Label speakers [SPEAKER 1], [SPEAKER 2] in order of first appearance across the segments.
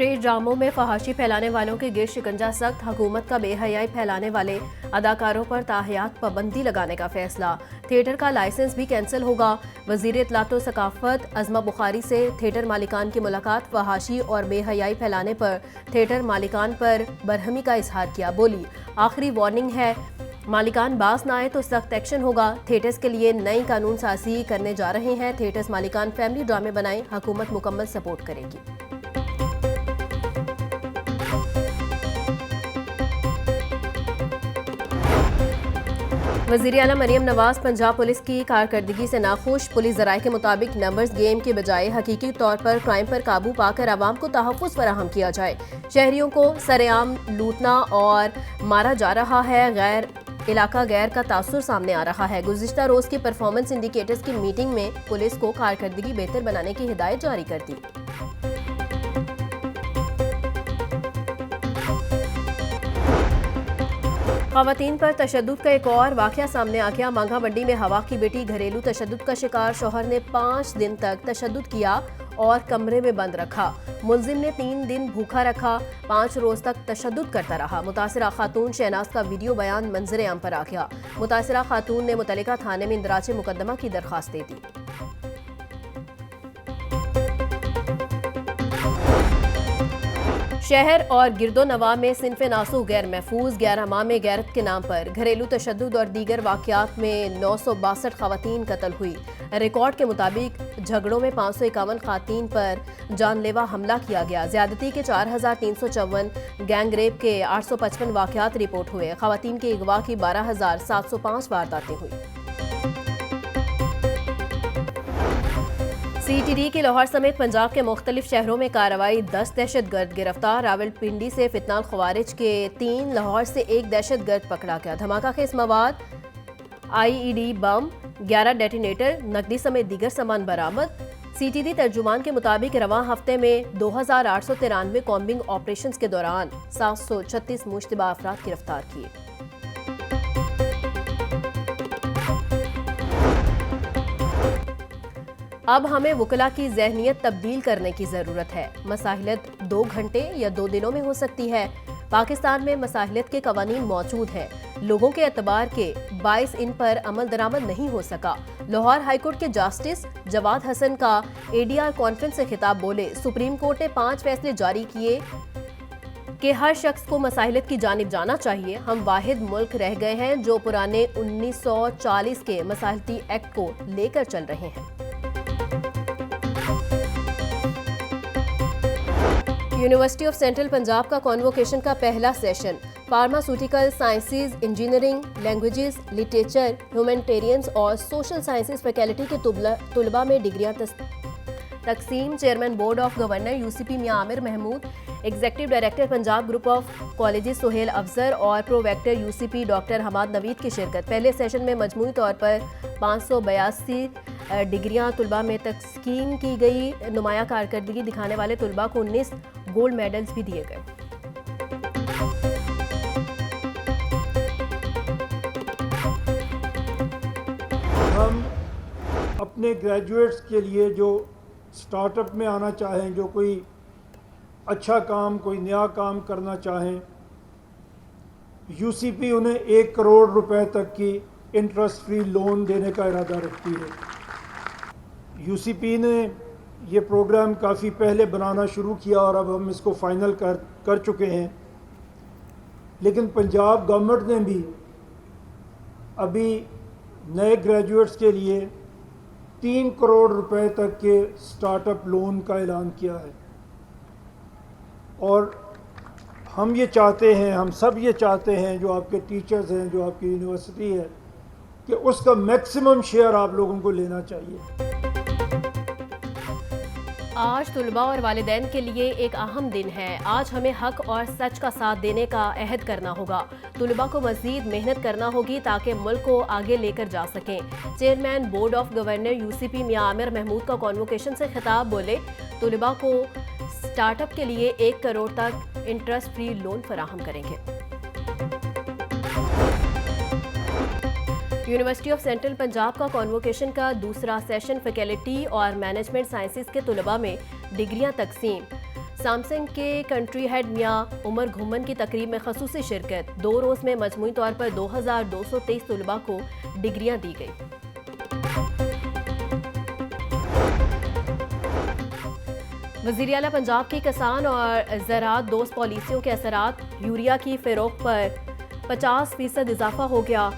[SPEAKER 1] Stage ड्रामों में फहाशी फैलाने वालों के गिर शिकंजा सख्त, हुकूमत का बेहयाई फैलाने वाले अदाकारों पर ताहयात पाबंदी लगाने का फैसला। थिएटर का लाइसेंस भी कैंसिल होगा। वजीर इत्तलात व सकाफत अज़मा बुखारी से थिएटर मालिकान की मुलाकात। फहाशी और बेहयाई फैलाने पर थिएटर मालिकान पर बरहमी का इजहार किया। बोली, आखिरी वार्निंग है, मालिकान बास ना आए तो सख्त एक्शन होगा। थिएटर्स के लिए नई कानून साजी करने जा रहे हैं। थिएटर्स मालिकान फैमिली ड्रामे बनाएं, हुकूमत मुकम्मल सपोर्ट करेगी। वज़ीर आला मरियम नवाज पंजाब पुलिस की कारकर्दगी से नाखुश। पुलिस ज़राए के मुताबिक नंबर्स गेम के बजाय हकीकी तौर पर क्राइम पर काबू पाकर आवाम को तहफ़्फ़ुज़ फराहम किया जाए। शहरियों को सरेआम लूटना और मारा जा रहा है। इलाका गैर का तासुर सामने आ रहा है। गुज़िश्ता रोज़ की परफॉर्मेंस इंडिकेटर्स की मीटिंग में पुलिस को कारकर्दगी बेहतर बनाने की हिदायत जारी कर दी। ख़वातीन पर तशद्दुद का एक और वाक़या सामने आ गया। मांगा मंडी में हवा की बेटी घरेलू तशद्दुद का शिकार। शौहर ने 5 दिन तक तशद्दुद किया और कमरे में बंद रखा। मुलजिम ने 3 दिन भूखा रखा, 5 रोज तक तशद्दुद करता रहा। मुतासिरा खातून शहनाज का वीडियो बयान मंजर आम पर आ गया। मुतासिरा खातून ने मुतल्लिका थाने में इंदराज मुकदमा की दरख्वास्त दे दी। शहर और गिरदो नवा में सिनफ़े नासू गैर महफूज। 11 माह में गैरत के नाम पर घरेलू तशद्दुद और दीगर वाक़यात में 962 ख़वातीन कत्ल हुई। रिकॉर्ड के मुताबिक झगड़ों में 551 ख़वातीन पर जानलेवा हमला किया गया। ज़्यादती के 4354, गैंग रेप के 855 वाक़यात रिपोर्ट हुए। ख़वातीन के अगवा की 12705 वारदातें हुई। CTD की लाहौर समेत पंजाब के मुख्तलिफ शहरों में कार्रवाई। 10 दहशतगर्द गिरफ्तार। रावलपिंडी से फितनाल ख्वारिज के 3, लाहौर से 1 दहशतगर्द पकड़ा गया। धमाका खेज मवाद, IED बम, 11 डेटोनेटर, नकदी समेत दीगर सामान बरामद। CTD तर्जुमान के मुताबिक रवां हफ्ते में 2893 कॉम्बिंग ऑपरेशंस के दौरान 736 मुश्तबा अफराद गिरफ्तार किए। अब हमें वकला की ज़हनियत तब्दील करने की ज़रूरत है। मसाहिलत 2 घंटे या 2 दिनों में हो सकती है। पाकिस्तान में मसाहिलत के कवानीन मौजूद हैं। लोगों के एतबार के बाइस इन पर अमल दरामद नहीं हो सका। लाहौर हाईकोर्ट के जस्टिस जवाद हसन का ADR कॉन्फ्रेंस से खिताब बोले, सुप्रीम कोर्ट ने 5 फैसले जारी किए कि हर शख्स को मसाहिलत की जानिब जाना चाहिए। हम वाहिद मुल्क रह गए हैं जो पुराने 1940 के मसाहिलती एक्ट को लेकर चल रहे हैं। यूनिवर्सिटी ऑफ सेंट्रल पंजाब का कॉन्वोकेशन का पहला session. Pharmaceutical sciences, engineering, languages, literature, humanitarians और सोशल साइंसेज फैकल्टी के तुलबा में डिग्रियां तकसीम। Chairman board of governor UCP Mian Amir Mahmood, executive director Punjab group of colleges Sohail Afzar और prorector UCP doctor Hammad Naveed की शिरकत। पहले सेशन में मजमूई तौर पर 582 डिग्रियां तुलबा में तकसीम की गई। नुमाया कारकर्दगी दिखाने वाले तुलबा को 19 गोल्ड मेडल्स भी दिए गए।
[SPEAKER 2] हम अपने ग्रेजुएट्स के लिए जो स्टार्टअप में आना चाहें, जो कोई अच्छा काम, कोई नया काम करना चाहें, UCP उन्हें 1 करोड़ रुपए तक की इंटरेस्ट फ्री लोन देने का इरादा रखती है। UCP ने ये प्रोग्राम काफ़ी पहले बनाना शुरू किया और अब हम इसको फाइनल कर चुके हैं। लेकिन पंजाब गवर्नमेंट ने भी अभी नए ग्रेजुएट्स के लिए 3 करोड़ रुपए तक के स्टार्टअप लोन का ऐलान किया है। और हम ये चाहते हैं, हम सब ये चाहते हैं, जो आपके टीचर्स हैं, जो आपकी यूनिवर्सिटी है, कि उसका मैक्सिमम शेयर आप लोगों को लेना चाहिए।
[SPEAKER 1] आज तुलबा और वालिदैन के लिए एक अहम दिन है। आज हमें हक और सच का साथ देने का अहद करना होगा। तुलबा को मज़ीद मेहनत करना होगी ताकि मुल्क को आगे लेकर जा सकें। Chairman board of governor UCP Mian Amir Mahmood का कॉन्वोकेशन से खिताब बोले, तुलबा को स्टार्टअप के लिए 1 करोड़ तक इंटरेस्ट फ्री लोन फराहम करेंगे। यूनिवर्सिटी ऑफ सेंट्रल पंजाब का कॉन्वोकेशन का दूसरा सेशन फैकल्टी और मैनेजमेंट साइंसेज के तुलबा में डिग्रियां तकसीम। सैमसंग के कंट्री हेड मियां उमर घुमन की तकरीब में खसूसी शिरकत। 2 रोज में मजमूई तौर पर 2223 तलबा को डिग्रियां दी गई। वज़ीर आला पंजाब की किसान और ज़राअत दोस्त पॉलिसियों के असरात। यूरिया की फ़रोख्त पर 50% इजाफा हो गया।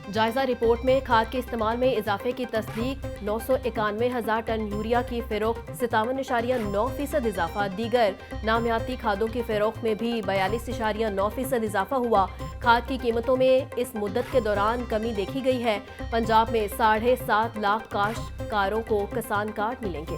[SPEAKER 1] जायजा रिपोर्ट में खाद के इस्तेमाल में इजाफे की तस्दीक। 991,000 टन यूरिया की फ़रोख्त, 57.9% इजाफा। दीगर नामियाती खादों की फ़रोख्त में भी 42.9% इजाफा हुआ। खाद की कीमतों में इस मुद्दत के दौरान कमी देखी गई है। पंजाब में 7.5 लाख काश्तकारों को किसान कार्ड मिलेंगे।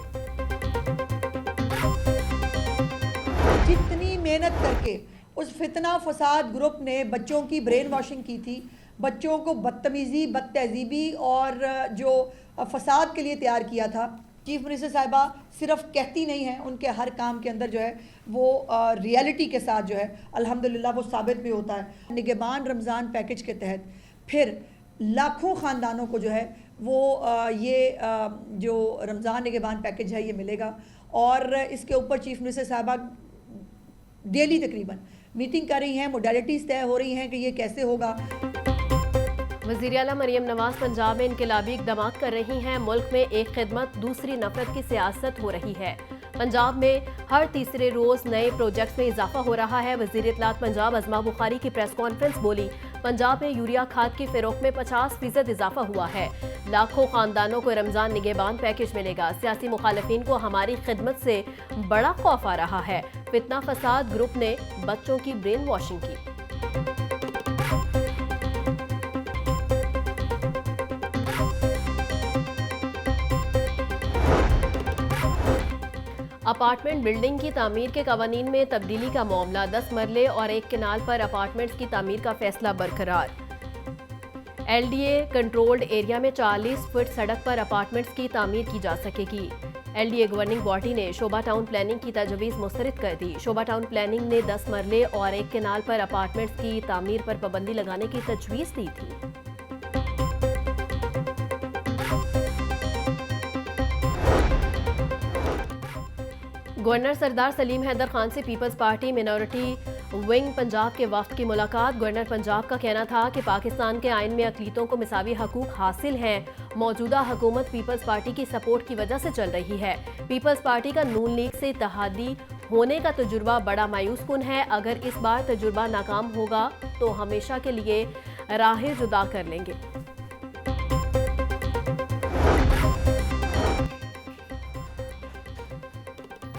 [SPEAKER 3] जितनी मेहनत करके उस फितना फसाद ग्रुप ने बच्चों की ब्रेन वॉशिंग की थी, बच्चों को बदतमीज़ी, बदतहजीबी और जो फसाद के लिए तैयार किया था, चीफ मिनिस्टर साहिबा सिर्फ कहती नहीं हैं, उनके हर काम के अंदर जो है वो रियलिटी के साथ जो है अल्हम्दुलिल्लाह वो साबित भी होता है। निगहबान रमज़ान पैकेज के तहत फिर लाखों ख़ानदानों को जो है वो ये जो रमज़ान निगहबान पैकेज है ये मिलेगा। और इसके ऊपर चीफ मिनिस्टर साहिबा डेली तकरीबन मीटिंग कर रही हैं, मोडालिटीज़ तय हो रही हैं कि ये कैसे होगा।
[SPEAKER 1] वज़ीर आला मरियम नवाज पंजाब में इनकलाबी इक़दामात कर रही हैं। मुल्क में एक खिदमत दूसरी नफरत की सियासत हो रही है। पंजाब में हर तीसरे रोज़ नए प्रोजेक्ट्स में इजाफा हो रहा है। वज़ीर इत्तलात पंजाब अज़मा बुखारी की प्रेस कॉन्फ्रेंस बोली। पंजाब में यूरिया खाद की फ़रोख्त में 50% इजाफा हुआ है। लाखों ख़ानदानों को रमज़ान निगहबान पैकेज मिलेगा। सियासी मुखालिफिन को हमारी खिदमत से बड़ा खौफ आ रहा है। फितना फसाद ग्रुप ने बच्चों की ब्रेन वॉशिंग की। अपार्टमेंट बिल्डिंग की तामीर के कवानीन में तब्दीली का मामला। 10 मरले और एक किनाल पर अपार्टमेंट्स की तामीर का फैसला बरकरार। LDA कंट्रोल्ड एरिया में 40 फुट सड़क पर अपार्टमेंट्स की तामीर की जा सकेगी। LDA गवर्निंग बॉडी ने शोभा टाउन प्लानिंग की तजवीज़ मुस्तरद कर दी। शोभा टाउन प्लानिंग ने 10 मरले और एक किनाल पर अपार्टमेंट्स की तामीर पर पाबंदी लगाने की तजवीज़ दी थी। गवर्नर सरदार सलीम हैदर खान से people's party minority wing Punjab के वफ्द की मुलाकात। गवर्नर पंजाब का कहना था कि पाकिस्तान के आइन में अक़लीतों को मिसावी हकूक़ हासिल हैं। मौजूदा हुकूमत पीपल्स पार्टी की सपोर्ट की वजह से चल रही है। पीपल्स पार्टी का नून लीग से इत्तेहादी होने का तजुर्बा बड़ा मायूस कुन है। अगर इस बार तजुर्बा नाकाम होगा तो हमेशा के लिए राहें जुदा कर लेंगे।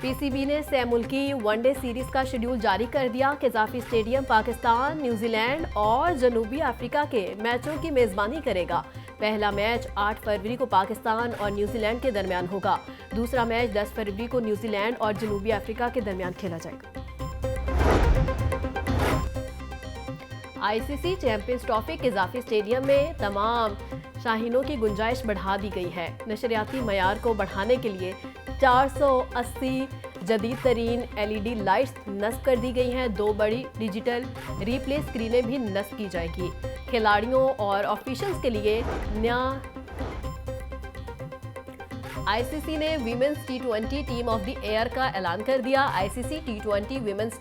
[SPEAKER 1] PCB ने सह मुल्की वनडे सीरीज का शेड्यूल जारी कर दिया। कज़ाफी स्टेडियम पाकिस्तान, न्यूजीलैंड और जनूबी अफ्रीका के मैचों की मेज़बानी करेगा। पहला मैच 8 फरवरी को पाकिस्तान और न्यूजीलैंड के दरमियान होगा। दूसरा मैच 10 फरवरी को न्यूजीलैंड और जनूबी अफ्रीका के दरमियान खेला जाएगा। ICC champions trophy Gaddafi stadium में तमाम शाहीनों की गुंजाइश बढ़ा दी गई है। नशरियाती मयार को बढ़ाने के लिए 480 जदीद तरीन LED लाइट्स नस्ब कर दी गई हैं। 2 बड़ी डिजिटल रिप्ले स्क्रीनें भी नस्ब की जाएगी। खिलाड़ियों और ऑफिशियल्स के लिए नया ICC ने women's T20 team of the year का ऐलान कर दिया। ICC T20 women's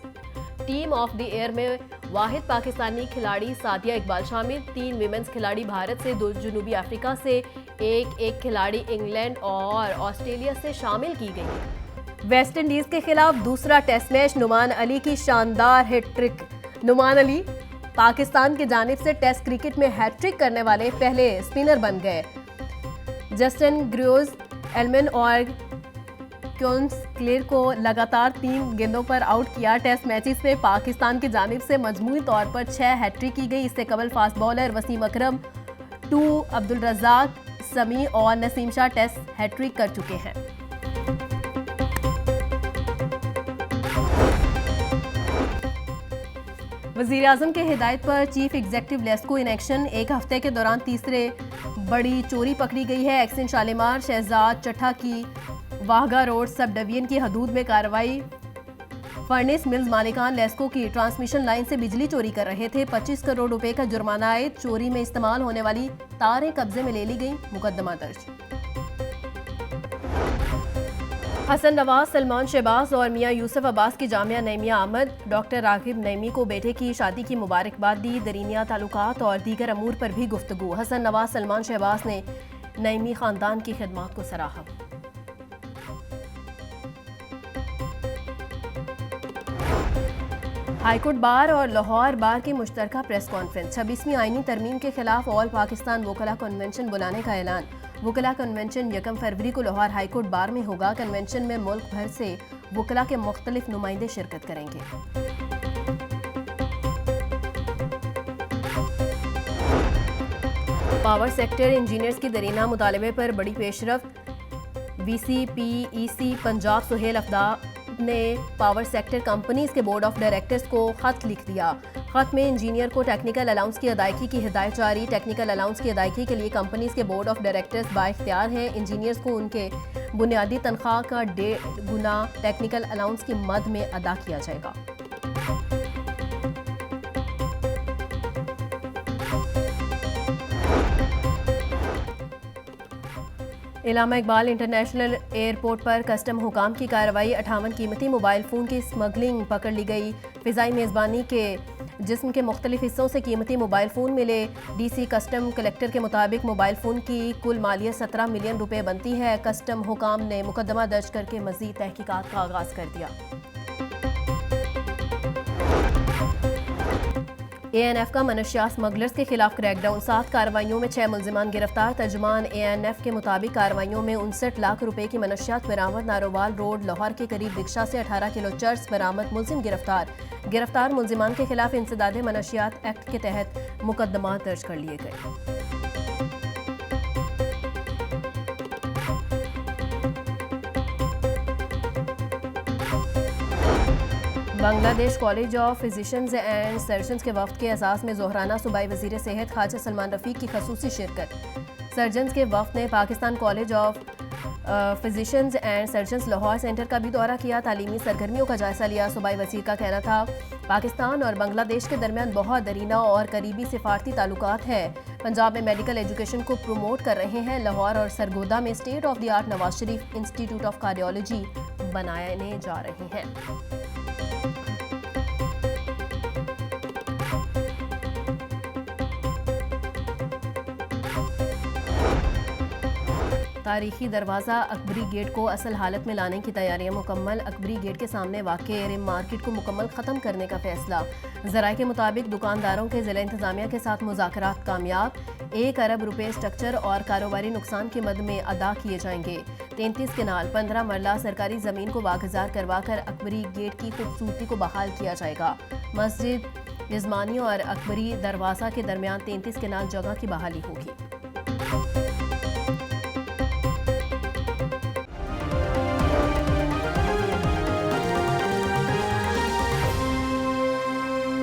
[SPEAKER 1] team of the year में वाहिद पाकिस्तानी खिलाड़ी सादिया इकबाल शामिल। 3 वीमेंस खिलाड़ी भारत से, 2 जनूबी अफ्रीका से, एक खिलाड़ी इंग्लैंड और ऑस्ट्रेलिया से शामिल की गई। वेस्ट इंडीज के खिलाफ दूसरा टेस्ट मैच, नुमान अली की शानदार हैट्रिक। नुमान अली पाकिस्तान की जानिब से टेस्ट क्रिकेट में हैट्रिक करने वाले पहले स्पिनर बन गए। जस्टिन ग्रोज, एलमन और क्योंस क्लेर को लगातार 3 गेंदों पर आउट किया। टेस्ट मैचेस में पाकिस्तान की जानिब से मजमूई तौर पर 6 हैट्रिक की गई। इससे कबल फास्ट बॉलर वसीम अकरम, 2 अब्दुल रज़ाक, समी और नसीम शाह टेस्ट हैट्रिक कर चुके हैं। वज़ीर आज़म के हिदायत पर chief executive LESCO in action. 1 हफ्ते के दौरान तीसरे बड़ी चोरी पकड़ी गई है। एक्सन शालीमार शहजाद चट्ठा की वाहगा रोड सब डिवीजन की हदूद में कार्रवाई। फर्नेस मिल्स मालिकान लेस्को की ट्रांसमिशन लाइन से बिजली चोरी कर रहे थे। 25 करोड़ रुपए का जुर्माना आयद। चोरी में इस्तेमाल होने वाली तारें कब्जे में ले ली गई। मुकदमा दर्ज। हसन नवाज, सलमान शहबाज और मियां यूसुफ अब्बास की जामिया नईमिया आमद। डॉक्टर रागिब नईमी को बेटे की शादी की मुबारकबाद दी। दरीनिया ताल्लुकात और दीगर अमूर पर भी गुफ्तगू। हसन नवाज, सलमान शहबाज ने नईमी खानदान की खिदमत को सराहा। हाईकोर्ट बार और लाहौर बार की मुश्तरका प्रेस कॉन्फ्रेंस। 26वीं आईनी तरमीम के खिलाफ ऑल पाकिस्तान वकला कन्वेंशन बुलाने का ऐलान। वकला कन्वेंशन 1 फरवरी को लाहौर हाईकोर्ट बार में होगा। कन्वेंशन में मुल्क भर से वकला के मुख्तलिफ नुमाइंदे शिरकत करेंगे। पावर सेक्टर इंजीनियर्स की दरीना मुतालबे पर बड़ी पेशरफ। VCPEC पंजाब सुहेल अफदा ने पावर सेक्टर कंपनीज के बोर्ड ऑफ डायरेक्टर्स को खत लिख दिया। खत में इंजीनियर को टेक्निकल अलाउंस की अदायगी की हिदायत जारी। टेक्निकल अलाउंस की अदायगी के लिए कंपनीज के बोर्ड ऑफ डायरेक्टर्स बाइख्तियार हैं। इंजीनियर्स को उनके बुनियादी तनख्वाह का 1.5 गुना टेक्निकल अलाउंस की मद में अदा किया जाएगा। इलामा इकबाल इंटरनेशनल एयरपोर्ट पर कस्टम हुकाम की कार्रवाई। 58 कीमती मोबाइल फ़ोन की स्मगलिंग पकड़ ली गई। फ़िज़ाई मेज़बानी के जिस्म के मुख्तलिफ हिस्सों से कीमती मोबाइल फ़ोन मिले। DC कस्टम कलेक्टर के मुताबिक मोबाइल फ़ोन की कुल मालियत 17 मिलियन रुपए बनती है। कस्टम हुकाम ने मुकदमा दर्ज करके मज़ीद तहकीकात का आगाज़ कर दिया। ANF का मनशियात स्मगलर्स के खिलाफ क्रैकडाउन। 7 कार्रवाइयों में 6 मुल्जिमान गिरफ्तार। तर्जुमान ANF के मुताबिक कार्रवाइयों में 59 लाख रुपए की मनशियात बरामद। नारोवाल रोड लाहौर के करीब रिक्शा से 18 किलो चर्स बरामद। मुल्जिम गिरफ्तार। गिरफ्तार मुल्जिमान के खिलाफ इंसदाद मनशियात एक्ट के तहत मुकदमा दर्ज कर लिए गए। Bangladesh college of physicians and surgeons के वफ्द के एजाज़ में ज़ोहराना सूबाई वज़ीर सेहत ख्वाजा सलमान रफ़ीक की खसूसी शिरकत। सर्जन्स के वफ्द ने Pakistan college of physicians and surgeons Lahore centre का भी दौरा किया। तालीमी सरगर्मियों का जायजा लिया। सूबाई वज़ीर का कहना था पाकिस्तान और बांग्लादेश के दरमियान बहुत दरीना और करीबी सिफारती ताल्लुकात है। पंजाब में मेडिकल एजुकेशन को प्रमोट कर रहे हैं। लाहौर और सरगोदा में state of the art Nawaz Sharif institute of cardiology बनाने जा रहे हैं। तारीखी दरवाज़ा अकबरी गेट को असल हालत में लाने की तैयारियां मुकम्मल। अकबरी गेट के सामने वाक़े रिम मार्केट को मुकम्मल ख़त्म करने का फैसला। ज़राए के मुताबिक दुकानदारों के ज़िला इंतज़ामिया के साथ मुज़ाकरात कामयाब। 1 अरब रुपए स्ट्रक्चर और कारोबारी नुकसान की मद में अदा किए जाएंगे। 33 केनाल 15 मरला सरकारी ज़मीन को वागुज़ार करवा कर अकबरी गेट की खूबसूरती को बहाल किया जाएगा। मस्जिद रिजमानी और अकबरी दरवाज़ा के दरमियान 33 केनाल जगह की बहाली होगी।